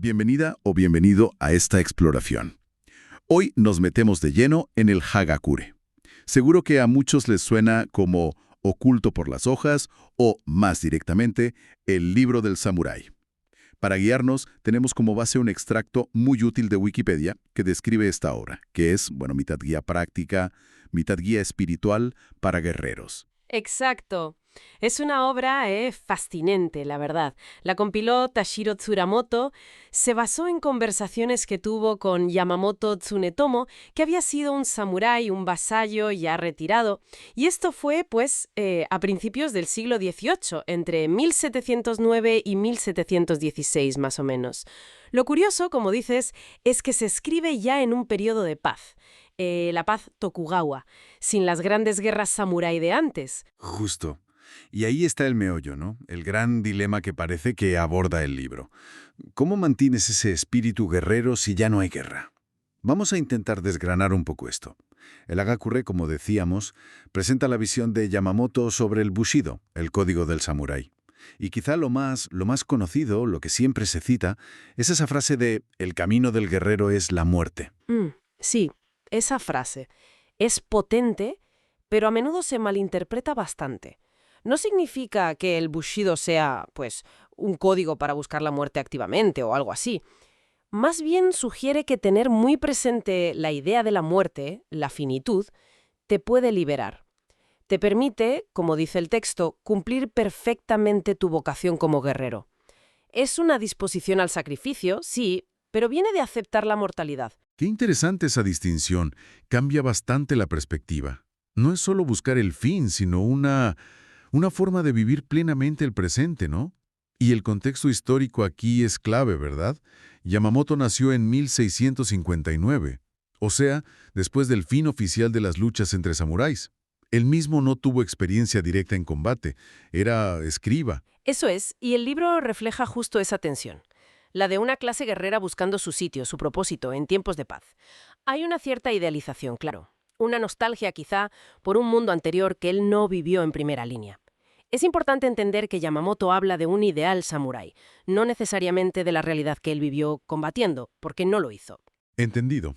Bienvenida o bienvenido a esta exploración. Hoy nos metemos de lleno en el Hagakure. Seguro que a muchos les suena como Oculto por las hojas o, más directamente, el libro del samurái. Para guiarnos, tenemos como base un extracto muy útil de Wikipedia que describe esta obra, que es, mitad guía práctica, mitad guía espiritual para guerreros. Exacto. Es una obra fascinante, la verdad. La compiló Tashiro Tsurumoto, se basó en conversaciones que tuvo con Yamamoto Tsunetomo, que había sido un samurái, un vasallo ya retirado, y esto fue, a principios del siglo XVIII, entre 1709 y 1716 más o menos. Lo curioso, como dices, es que se escribe ya en un periodo de paz, la paz Tokugawa, sin las grandes guerras samurái de antes. Justo. Y ahí está el meollo, ¿no? El gran dilema que parece que aborda el libro. ¿Cómo mantienes ese espíritu guerrero si ya no hay guerra? Vamos a intentar desgranar un poco esto. El Hagakure, como decíamos, presenta la visión de Yamamoto sobre el Bushido, el código del samurái. Y quizá lo más conocido, lo que siempre se cita, es esa frase de «el camino del guerrero es la muerte». Sí, esa frase es potente, pero a menudo se malinterpreta bastante. No significa que el Bushido sea, un código para buscar la muerte activamente o algo así. Más bien sugiere que tener muy presente la idea de la muerte, la finitud, te puede liberar. Te permite, como dice el texto, cumplir perfectamente tu vocación como guerrero. Es una disposición al sacrificio, sí, pero viene de aceptar la mortalidad. Qué interesante esa distinción. Cambia bastante la perspectiva. No es solo buscar el fin, sino una forma de vivir plenamente el presente, ¿no? Y el contexto histórico aquí es clave, ¿verdad? Yamamoto nació en 1659, o sea, después del fin oficial de las luchas entre samuráis. Él mismo no tuvo experiencia directa en combate, era escriba. Eso es, y el libro refleja justo esa tensión. La de una clase guerrera buscando su sitio, su propósito, en tiempos de paz. Hay una cierta idealización, claro. Una nostalgia, quizá, por un mundo anterior que él no vivió en primera línea. Es importante entender que Yamamoto habla de un ideal samurái, no necesariamente de la realidad que él vivió combatiendo, porque no lo hizo. Entendido.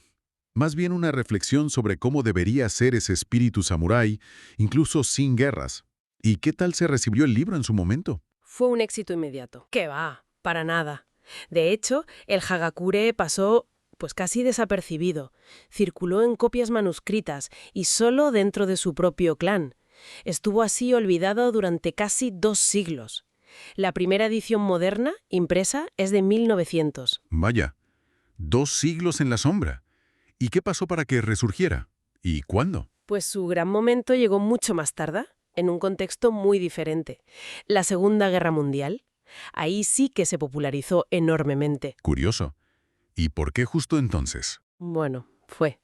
Más bien una reflexión sobre cómo debería ser ese espíritu samurái, incluso sin guerras. ¿Y qué tal se recibió el libro en su momento? Fue un éxito inmediato. ¿Qué va? Para nada. De hecho, el Hagakure pasó casi desapercibido. Circuló en copias manuscritas y solo dentro de su propio clan. Estuvo así olvidado durante casi 2 siglos. La primera edición moderna, impresa, es de 1900. Vaya, 2 siglos en la sombra. ¿Y qué pasó para que resurgiera? ¿Y cuándo? Pues su gran momento llegó mucho más tarde, en un contexto muy diferente. La Segunda Guerra Mundial. Ahí sí que se popularizó enormemente. Curioso. ¿Y por qué justo entonces? Bueno, fue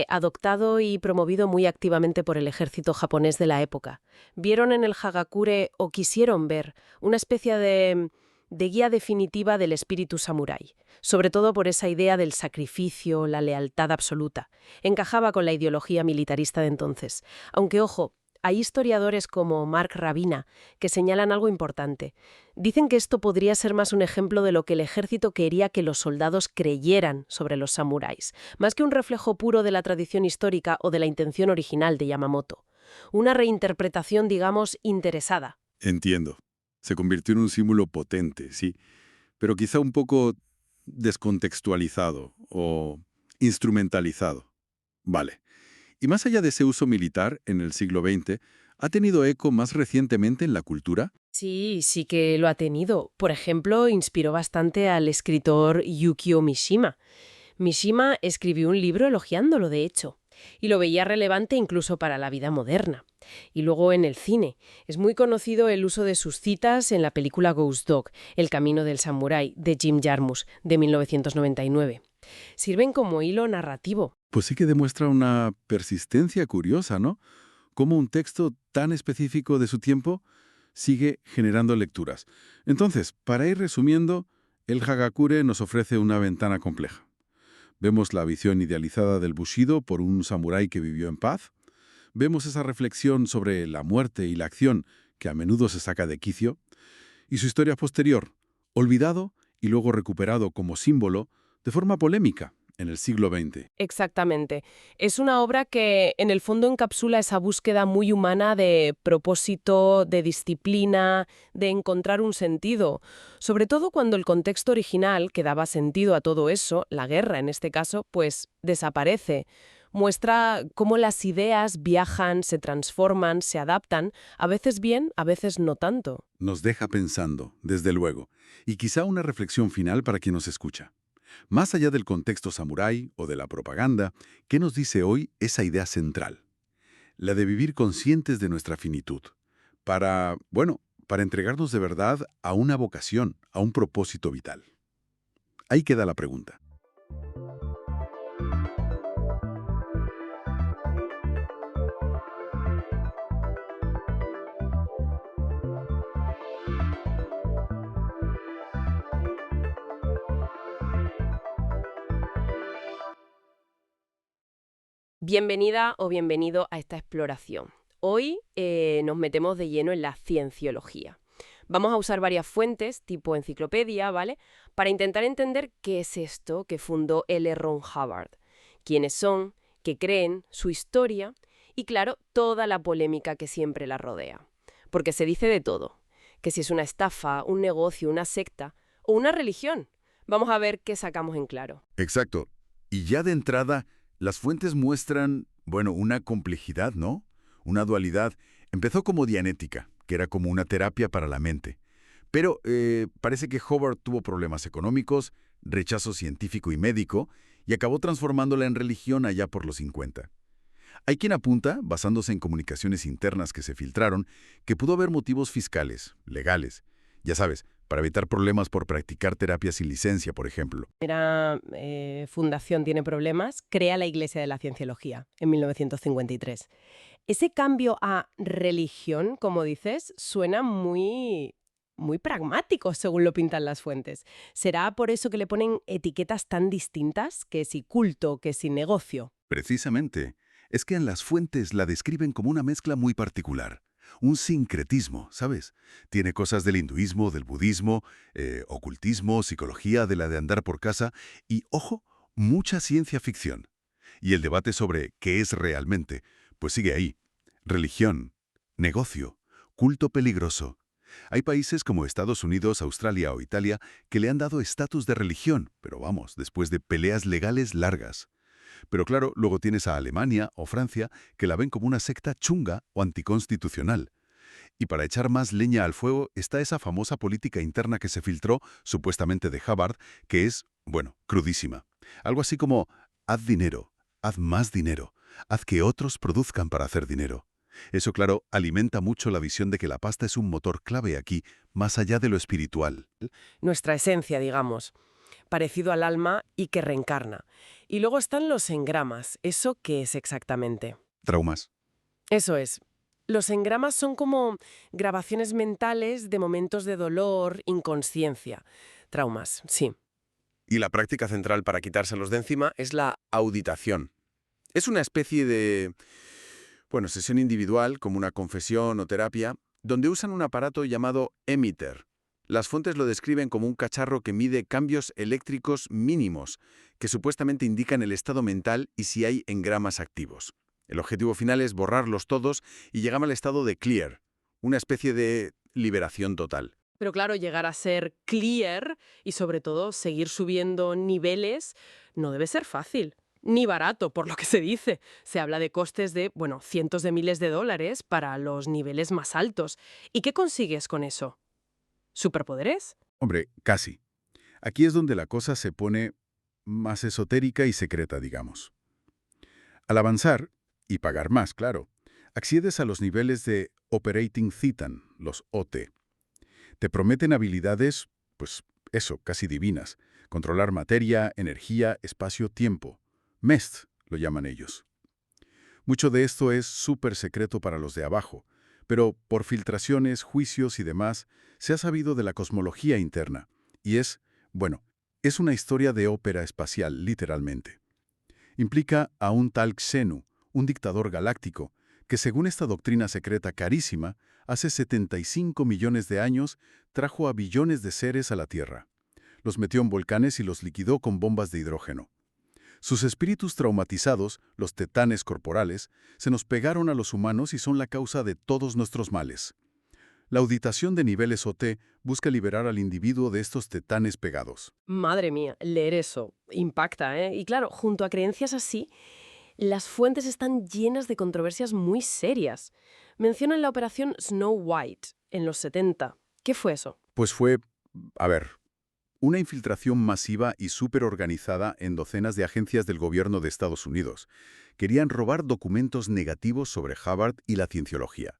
adoptado y promovido muy activamente por el ejército japonés de la época. Vieron en el Hagakure, o quisieron ver, una especie de guía definitiva del espíritu samurái, sobre todo por esa idea del sacrificio, la lealtad absoluta. Encajaba con la ideología militarista de entonces. Aunque, ojo, hay historiadores como Mark Rabina que señalan algo importante. Dicen que esto podría ser más un ejemplo de lo que el ejército quería que los soldados creyeran sobre los samuráis, más que un reflejo puro de la tradición histórica o de la intención original de Yamamoto. Una reinterpretación, digamos, interesada. Entiendo. Se convirtió en un símbolo potente, sí, pero quizá un poco descontextualizado o instrumentalizado. Vale. Y más allá de ese uso militar en el siglo XX, ¿ha tenido eco más recientemente en la cultura? Sí, sí que lo ha tenido. Por ejemplo, inspiró bastante al escritor Yukio Mishima. Mishima escribió un libro elogiándolo, de hecho, y lo veía relevante incluso para la vida moderna. Y luego en el cine. Es muy conocido el uso de sus citas en la película Ghost Dog, El camino del samurái, de Jim Jarmusch, de 1999. Sirven como hilo narrativo. Pues sí que demuestra una persistencia curiosa, ¿no? Cómo un texto tan específico de su tiempo sigue generando lecturas. Entonces, para ir resumiendo, el Hagakure nos ofrece una ventana compleja. Vemos la visión idealizada del Bushido por un samurái que vivió en paz. Vemos esa reflexión sobre la muerte y la acción que a menudo se saca de quicio. Y su historia posterior, olvidado y luego recuperado como símbolo de forma polémica en el siglo XX. Exactamente. Es una obra que en el fondo encapsula esa búsqueda muy humana de propósito, de disciplina, de encontrar un sentido. Sobre todo cuando el contexto original que daba sentido a todo eso, la guerra en este caso, pues desaparece. Muestra cómo las ideas viajan, se transforman, se adaptan, a veces bien, a veces no tanto. Nos deja pensando, desde luego, y quizá una reflexión final para quien nos escucha. Más allá del contexto samurái o de la propaganda, ¿qué nos dice hoy esa idea central? La de vivir conscientes de nuestra finitud, para entregarnos de verdad a una vocación, a un propósito vital. Ahí queda la pregunta. Bienvenida o bienvenido a esta exploración. Hoy nos metemos de lleno en la cienciología. Vamos a usar varias fuentes, tipo enciclopedia, ¿vale? Para intentar entender qué es esto que fundó L. Ron Hubbard, quiénes son, qué creen, su historia y, claro, toda la polémica que siempre la rodea. Porque se dice de todo, que si es una estafa, un negocio, una secta o una religión. Vamos a ver qué sacamos en claro. Exacto. Y ya de entrada, las fuentes muestran, una complejidad, ¿no? Una dualidad. Empezó como dianética, que era como una terapia para la mente. Pero parece que Hubbard tuvo problemas económicos, rechazo científico y médico, y acabó transformándola en religión allá por los 50. Hay quien apunta, basándose en comunicaciones internas que se filtraron, que pudo haber motivos fiscales, legales. Ya sabes, para evitar problemas por practicar terapia sin licencia, por ejemplo. La fundación tiene problemas, crea la Iglesia de la Cienciología en 1953. Ese cambio a religión, como dices, suena muy pragmático según lo pintan las fuentes. ¿Será por eso que le ponen etiquetas tan distintas, que si culto, que si negocio? Precisamente, es que en las fuentes la describen como una mezcla muy particular. Un sincretismo, ¿sabes? Tiene cosas del hinduismo, del budismo, ocultismo, psicología, de la de andar por casa y, ojo, mucha ciencia ficción. Y el debate sobre qué es realmente, pues sigue ahí. Religión, negocio, culto peligroso. Hay países como Estados Unidos, Australia o Italia que le han dado estatus de religión, pero vamos, después de peleas legales largas. Pero claro, luego tienes a Alemania o Francia que la ven como una secta chunga o anticonstitucional. Y para echar más leña al fuego está esa famosa política interna que se filtró, supuestamente de Hubbard, que es, crudísima. Algo así como, haz dinero, haz más dinero, haz que otros produzcan para hacer dinero. Eso, claro, alimenta mucho la visión de que la pasta es un motor clave aquí, más allá de lo espiritual. Nuestra esencia, digamos, parecido al alma y que reencarna. Y luego están los engramas. ¿Eso qué es exactamente? Traumas. Eso es. Los engramas son como grabaciones mentales de momentos de dolor, inconsciencia. Traumas, sí. Y la práctica central para quitárselos de encima es la auditación. Es una especie de, sesión individual, como una confesión o terapia, donde usan un aparato llamado emitter. Las fuentes lo describen como un cacharro que mide cambios eléctricos mínimos, que supuestamente indican el estado mental y si hay engramas activos. El objetivo final es borrarlos todos y llegar al estado de clear, una especie de liberación total. Pero claro, llegar a ser clear y sobre todo seguir subiendo niveles no debe ser fácil. Ni barato, por lo que se dice. Se habla de costes de, cientos de miles de dólares para los niveles más altos. ¿Y qué consigues con eso? ¿Superpoderes? Hombre, casi. Aquí es donde la cosa se pone más esotérica y secreta, digamos. Al avanzar, y pagar más, claro, accedes a los niveles de Operating Titan, los OT. Te prometen habilidades, casi divinas. Controlar materia, energía, espacio, tiempo. MEST, lo llaman ellos. Mucho de esto es súper secreto para los de abajo, pero por filtraciones, juicios y demás, se ha sabido de la cosmología interna. Y es una historia de ópera espacial, literalmente. Implica a un tal Xenu, un dictador galáctico, que según esta doctrina secreta carísima, hace 75 millones de años trajo a billones de seres a la Tierra. los metió en volcanes y los liquidó con bombas de hidrógeno. Sus espíritus traumatizados, los tetanes corporales, se nos pegaron a los humanos y son la causa de todos nuestros males. La auditación de niveles OT busca liberar al individuo de estos tetanes pegados. Madre mía, leer eso impacta, ¿eh? Y claro, junto a creencias así, las fuentes están llenas de controversias muy serias. Mencionan la operación Snow White en los 70. ¿Qué fue eso? Pues fue, a ver, una infiltración masiva y súper organizada en docenas de agencias del gobierno de Estados Unidos. Querían robar documentos negativos sobre Harvard y la cienciología.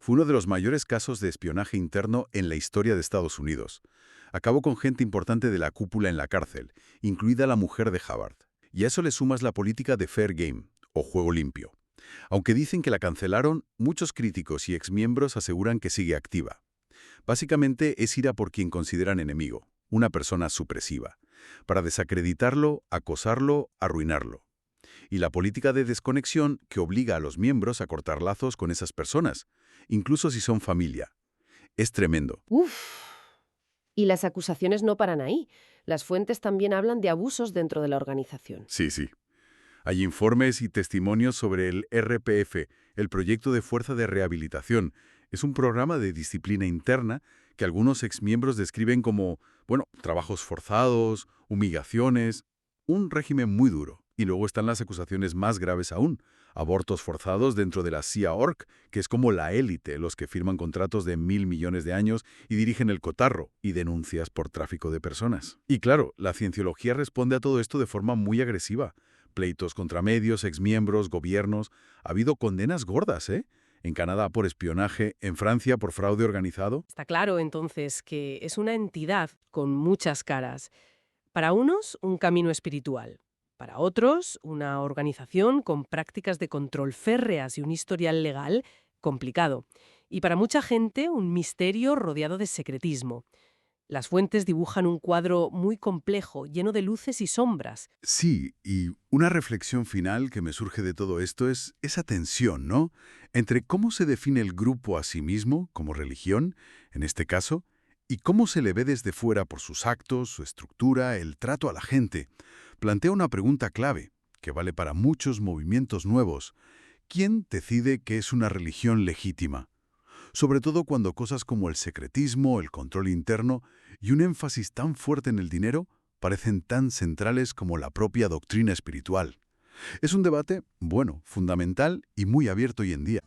Fue uno de los mayores casos de espionaje interno en la historia de Estados Unidos. Acabó con gente importante de la cúpula en la cárcel, incluida la mujer de Harvard. Y a eso le sumas la política de Fair Game, o juego limpio. Aunque dicen que la cancelaron, muchos críticos y exmiembros aseguran que sigue activa. Básicamente es ir a por quien consideran enemigo, una persona supresiva, para desacreditarlo, acosarlo, arruinarlo. Y la política de desconexión que obliga a los miembros a cortar lazos con esas personas, incluso si son familia. Es tremendo. Uf. Y las acusaciones no paran ahí. Las fuentes también hablan de abusos dentro de la organización. Sí, sí. Hay informes y testimonios sobre el RPF, el Proyecto de Fuerza de Rehabilitación. Es un programa de disciplina interna que algunos exmiembros describen como, trabajos forzados, humillaciones, un régimen muy duro. Y luego están las acusaciones más graves aún, abortos forzados dentro de la CIA-ORC, que es como la élite, los que firman contratos de 1.000 millones de años y dirigen el cotarro, y denuncias por tráfico de personas. Y claro, la cienciología responde a todo esto de forma muy agresiva. Pleitos contra medios, exmiembros, gobiernos. Ha habido condenas gordas, ¿eh? En Canadá por espionaje, en Francia por fraude organizado. Está claro, entonces, que es una entidad con muchas caras. Para unos, un camino espiritual. Para otros, una organización con prácticas de control férreas y un historial legal complicado. Y para mucha gente, un misterio rodeado de secretismo. Las fuentes dibujan un cuadro muy complejo, lleno de luces y sombras. Sí, y una reflexión final que me surge de todo esto es esa tensión, ¿no? Entre cómo se define el grupo a sí mismo, como religión, en este caso, y cómo se le ve desde fuera por sus actos, su estructura, el trato a la gente. Plantea una pregunta clave, que vale para muchos movimientos nuevos. ¿Quién decide qué es una religión legítima? Sobre todo cuando cosas como el secretismo, el control interno y un énfasis tan fuerte en el dinero parecen tan centrales como la propia doctrina espiritual. Es un debate, fundamental y muy abierto hoy en día.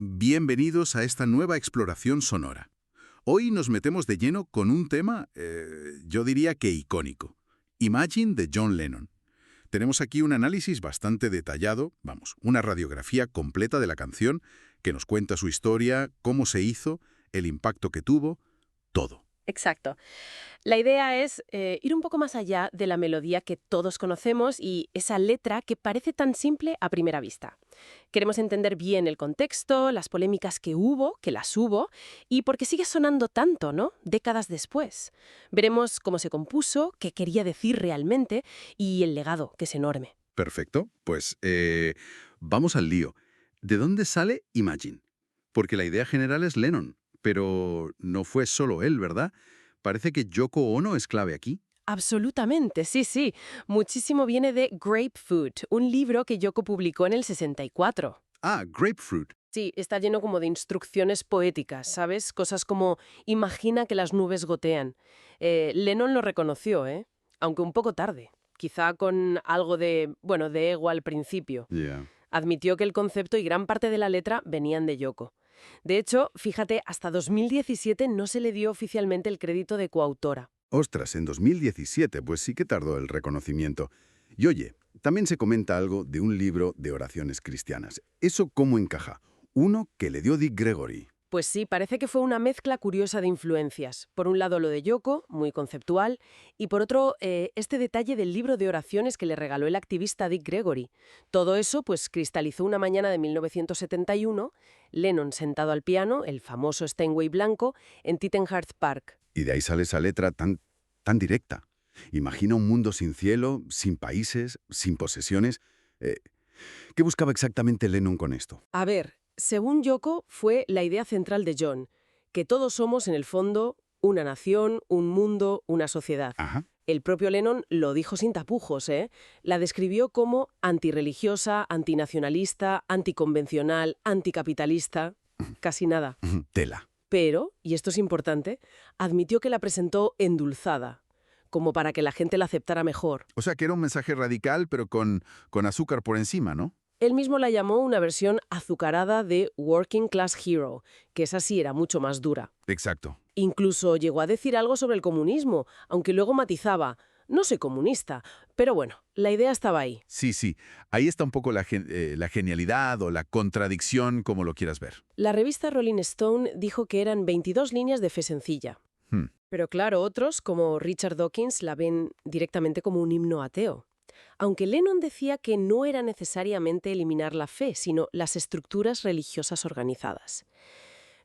Bienvenidos a esta nueva exploración sonora. Hoy nos metemos de lleno con un tema, yo diría que icónico. Imagine de John Lennon. Tenemos aquí un análisis bastante detallado, una radiografía completa de la canción que nos cuenta su historia, cómo se hizo, el impacto que tuvo, todo. Exacto. La idea es ir un poco más allá de la melodía que todos conocemos y esa letra que parece tan simple a primera vista. Queremos entender bien el contexto, las polémicas que hubo, que las hubo, y por qué sigue sonando tanto, ¿no? Décadas después. Veremos cómo se compuso, qué quería decir realmente y el legado, que es enorme. Perfecto, pues vamos al lío. ¿De dónde sale Imagine? Porque la idea general es Lennon, pero no fue solo él, ¿verdad? Parece que Yoko Ono es clave aquí. Absolutamente, sí, sí. Muchísimo viene de Grapefruit, un libro que Yoko publicó en el 64. Ah, Grapefruit. Sí, está lleno como de instrucciones poéticas, ¿sabes? Cosas como, imagina que las nubes gotean. Lennon lo reconoció, ¿eh? Aunque un poco tarde. Quizá con algo de ego al principio. Yeah. Admitió que el concepto y gran parte de la letra venían de Yoko. De hecho, fíjate, hasta 2017 no se le dio oficialmente el crédito de coautora. Ostras, en 2017, pues sí que tardó el reconocimiento. Y oye, también se comenta algo de un libro de oraciones cristianas. ¿Eso cómo encaja? Uno que le dio Dick Gregory. Pues sí, parece que fue una mezcla curiosa de influencias. Por un lado lo de Yoko, muy conceptual, y por otro este detalle del libro de oraciones que le regaló el activista Dick Gregory. Todo eso pues cristalizó una mañana de 1971, Lennon sentado al piano, el famoso Steinway blanco, en Tittenhurst Park. Y de ahí sale esa letra tan directa. Imagina un mundo sin cielo, sin países, sin posesiones. ¿Qué buscaba exactamente Lennon con esto? A ver, según Yoko, fue la idea central de John, que todos somos, en el fondo, una nación, un mundo, una sociedad. Ajá. El propio Lennon lo dijo sin tapujos, ¿eh? La describió como antirreligiosa, antinacionalista, anticonvencional, anticapitalista. Casi nada. Tela. Pero, y esto es importante, admitió que la presentó endulzada, como para que la gente la aceptara mejor. O sea, que era un mensaje radical, pero con azúcar por encima, ¿no? Él mismo la llamó una versión azucarada de Working Class Hero, que esa sí era mucho más dura. Exacto. Incluso llegó a decir algo sobre el comunismo, aunque luego matizaba, no soy comunista, pero bueno, la idea estaba ahí. Sí, sí. Ahí está un poco la genialidad o la contradicción, como lo quieras ver. La revista Rolling Stone dijo que eran 22 líneas de fe sencilla. Pero claro, otros, como Richard Dawkins, la ven directamente como un himno ateo. Aunque Lennon decía que no era necesariamente eliminar la fe, sino las estructuras religiosas organizadas.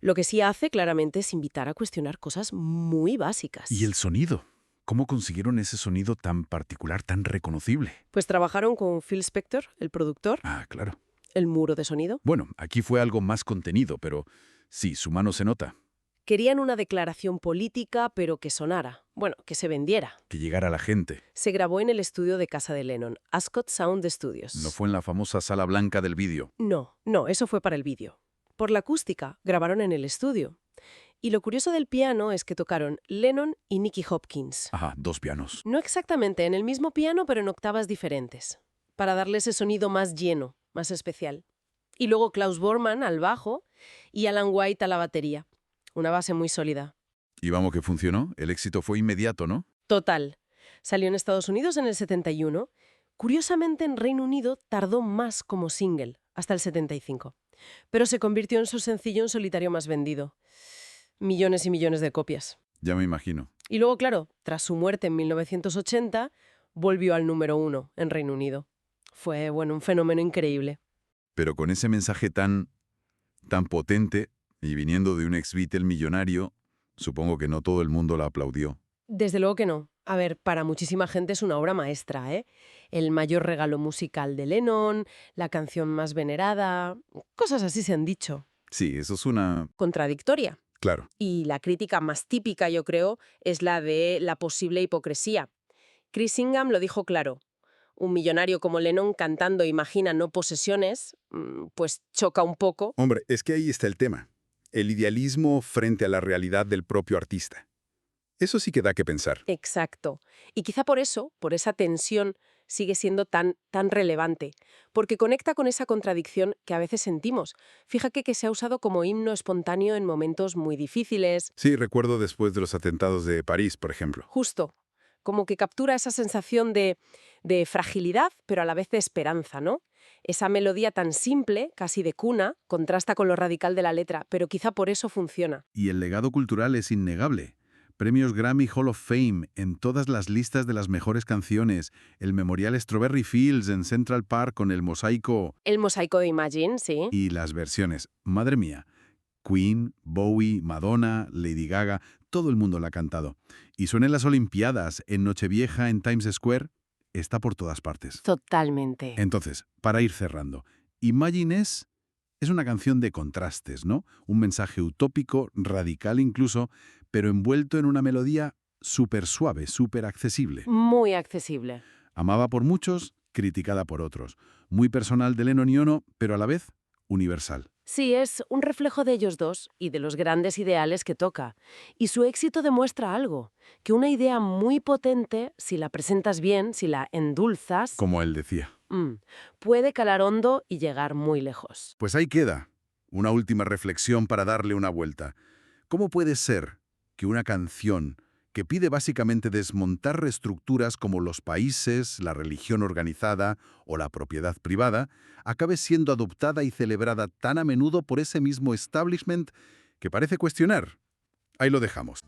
Lo que sí hace claramente es invitar a cuestionar cosas muy básicas. ¿Y el sonido? ¿Cómo consiguieron ese sonido tan particular, tan reconocible? Pues trabajaron con Phil Spector, el productor, Ah, claro. el muro de sonido. Bueno, aquí fue algo más contenido, pero sí, su mano se nota. Querían una declaración política, pero que sonara. Bueno, que se vendiera. Que llegara a la gente. Se grabó en el estudio de casa de Lennon, Ascot Sound Studios. No fue en la famosa sala blanca del vídeo. No, eso fue para el vídeo. Por la acústica, grabaron en el estudio. Y lo curioso del piano es que tocaron Lennon y Nicky Hopkins. Ajá, 2 pianos. No exactamente en el mismo piano, pero en octavas diferentes, para darle ese sonido más lleno, más especial. Y luego Klaus Bormann al bajo y Alan White a la batería. Una base muy sólida. Y vamos que funcionó. El éxito fue inmediato, ¿no? Total. Salió en Estados Unidos en el 71. Curiosamente, en Reino Unido tardó más como single, hasta el 75. Pero se convirtió en su sencillo en solitario más vendido. Millones y millones de copias. Ya me imagino. Y luego, claro, tras su muerte en 1980, volvió al número 1 en Reino Unido. Fue, bueno, un fenómeno increíble. Pero con ese mensaje tan potente y viniendo de un ex-Beatle millonario, supongo que no todo el mundo la aplaudió. Desde luego que no. A ver, para muchísima gente es una obra maestra, ¿eh? El mayor regalo musical de Lennon, la canción más venerada, cosas así se han dicho. Sí, eso es una... Contradictoria. Claro. Y la crítica más típica, yo creo, es la de la posible hipocresía. Chris Ingham lo dijo claro. Un millonario como Lennon cantando Imagina no posesiones, pues choca un poco. Hombre, es que ahí está el tema. El idealismo frente a la realidad del propio artista. Eso sí que da que pensar. Exacto. Y quizá por eso, por esa tensión, sigue siendo tan relevante, porque conecta con esa contradicción que a veces sentimos. Fíjate que se ha usado como himno espontáneo en momentos muy difíciles. Sí, recuerdo después de los atentados de París, por ejemplo. Justo. Como que captura esa sensación de fragilidad, pero a la vez de esperanza, ¿no? Esa melodía tan simple, casi de cuna, contrasta con lo radical de la letra, pero quizá por eso funciona. Y el legado cultural es innegable. Premios Grammy Hall of Fame en todas las listas de las mejores canciones, el Memorial Strawberry Fields en Central Park con el mosaico... El mosaico de Imagine, sí. Y las versiones. Madre mía. Queen, Bowie, Madonna, Lady Gaga, todo el mundo la ha cantado. Y suena en las Olimpiadas, en Nochevieja, en Times Square, está por todas partes. Totalmente. Entonces, para ir cerrando, Imagine es una canción de contrastes, ¿no? Un mensaje utópico, radical incluso, pero envuelto en una melodía súper suave, súper accesible. Muy accesible. Amada por muchos, criticada por otros. Muy personal de Lennon y Ono, pero a la vez universal. Sí, es un reflejo de ellos dos y de los grandes ideales que toca. Y su éxito demuestra algo, que una idea muy potente, si la presentas bien, si la endulzas, Como él decía. puede calar hondo y llegar muy lejos. Pues ahí queda. Una última reflexión para darle una vuelta. ¿Cómo puede ser que una canción que pide básicamente desmontar estructuras como los países, la religión organizada o la propiedad privada, acabe siendo adoptada y celebrada tan a menudo por ese mismo establishment que parece cuestionar. Ahí lo dejamos.